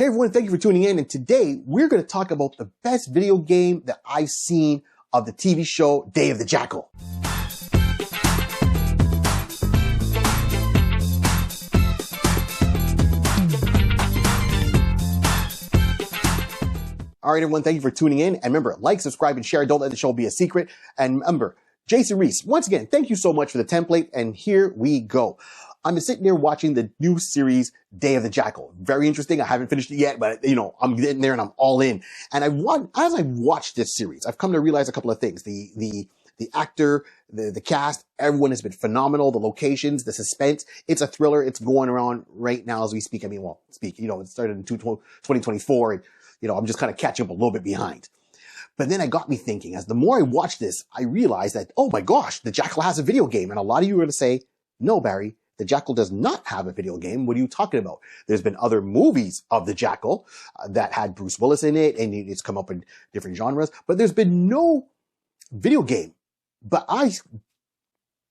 Hey everyone, thank you for tuning in, and today we're going to talk about the best video game that I've seen of the TV show Day of the Jackal. Alright everyone, thank you for tuning in, and remember, like, subscribe, and share. Don't let the show be a secret. And remember, Jason Reese, once again, thank you so much for the template, and here we go. I'm sitting there watching the new series, Day of the Jackal. Very interesting. I haven't finished it yet, but I'm getting there and I'm all in. And as I watched this series, I've come to realize a couple of things. The actor, the cast, everyone has been phenomenal. The locations, the suspense. It's a thriller. It's going around right now as we speak. It started in 2024 and, I'm just kind of catching up a little bit behind. But then it got me thinking, as the more I watched this, I realized that, oh my gosh, the Jackal has a video game. And a lot of you are going to say, no, Barry, the Jackal does not have a video game. What are you talking about? There's been other movies of the Jackal that had Bruce Willis in it, and it's come up in different genres, but there's been no video game. But I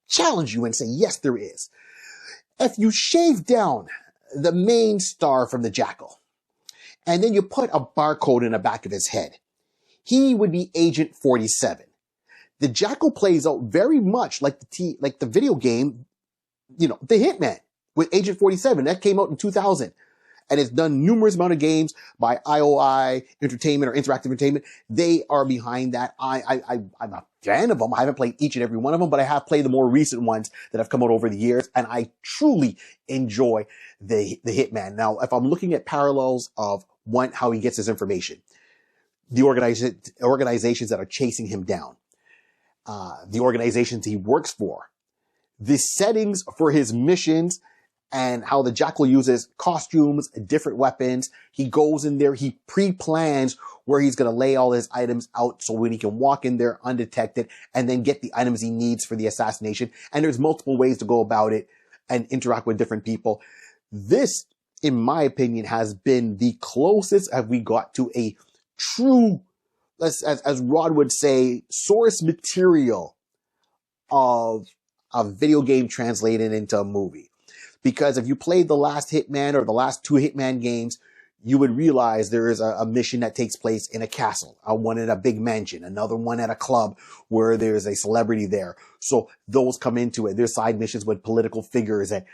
challenge you and say, yes, there is. If you shave down the main star from the Jackal, and then you put a barcode in the back of his head, he would be Agent 47. The Jackal plays out very much like the video game, The Hitman with Agent 47. That came out in 2000. And it's done numerous amount of games by IOI Entertainment or Interactive Entertainment. They are behind that. I'm a fan of them. I haven't played each and every one of them, but I have played the more recent ones that have come out over the years. And I truly enjoy the Hitman. Now, if I'm looking at parallels of how he gets his information, the organizations that are chasing him down, the organizations he works for, the settings for his missions, and how the Jackal uses costumes, different weapons. He goes in there, he pre-plans where he's going to lay all his items out so when he can walk in there undetected and then get the items he needs for the assassination. And there's multiple ways to go about it and interact with different people. This, in my opinion, has been the closest have we got to a true, as Rod would say, source material of a video game translated into a movie. Because if you played the last Hitman or the last two Hitman games, you would realize there is a mission that takes place in a castle, one in a big mansion, another one at a club where there's a celebrity there. So those come into it. There's side missions with political figures, and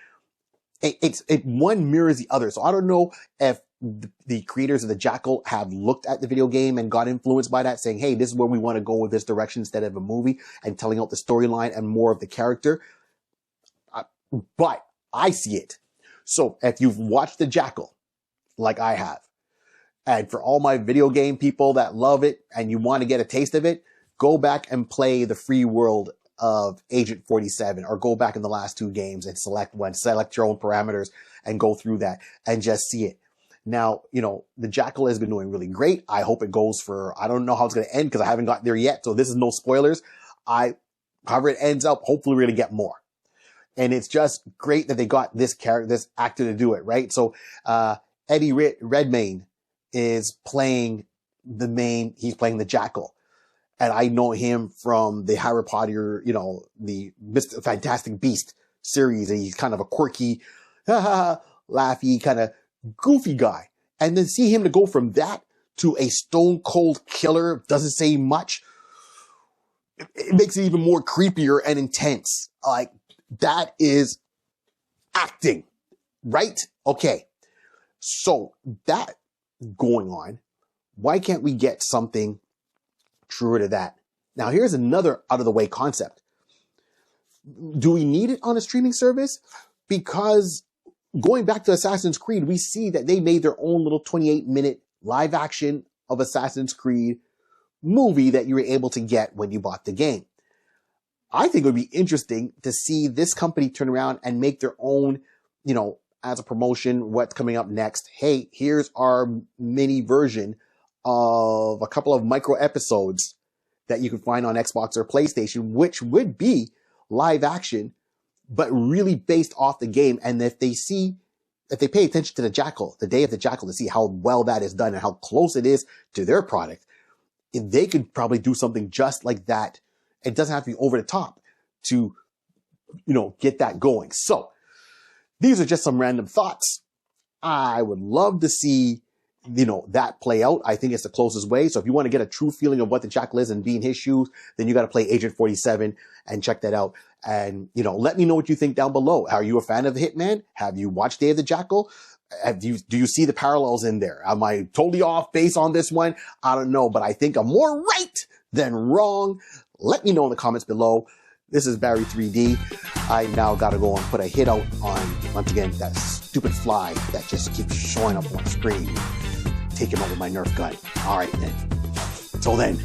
one mirrors the other. So I don't know if the creators of the Jackal have looked at the video game and got influenced by that, saying, hey, this is where we want to go with this direction instead of a movie, and telling out the storyline and more of the character. But I see it. So if you've watched the Jackal, like I have, and for all my video game people that love it and you want to get a taste of it, go back and play the free world of Agent 47, or go back in the last two games and select your own parameters and go through that and just see it. Now, the Jackal has been doing really great. I hope it goes for, I don't know how it's going to end because I haven't gotten there yet. So this is no spoilers. However it ends up, hopefully we're going to get more. And it's just great that they got this actor to do it, right? So, Eddie Redmayne is playing he's playing the Jackal. And I know him from the Harry Potter, the Mr. Fantastic Beast series. And he's kind of a quirky, laughy, kind of goofy guy. And then see him to go from that to a stone cold killer, doesn't say much. It makes it even more creepier and intense. Like, that is acting, right? Okay. So that going on, why can't we get something truer to that? Now, here's another out of the way concept. Do we need it on a streaming service? Because going back to Assassin's Creed, we see that they made their own little 28-minute live action of Assassin's Creed movie that you were able to get when you bought the game. I think it would be interesting to see this company turn around and make their own, as a promotion, what's coming up next. Hey, here's our mini version of a couple of micro episodes that you can find on Xbox or PlayStation, which would be live action, but really based off the game. And if they pay attention to the Jackal, the Day of the Jackal, to see how well that is done and how close it is to their product, they could probably do something just like that. It doesn't have to be over the top to, get that going. So these are just some random thoughts. I would love to see that play out. I think it's the closest way. So if you want to get a true feeling of what the Jackal is and be in his shoes, then you got to play Agent 47 and check that out. And, let me know what you think down below. Are you a fan of Hitman? Have you watched Day of the Jackal? Do you see the parallels in there? Am I totally off base on this one? I don't know, but I think I'm more right than wrong. Let me know in the comments below. This is Barry 3D. I now got to go and put a hit out on, once again, that stupid fly that just keeps showing up on screen. Taking over my Nerf gun. All right, then. Till then.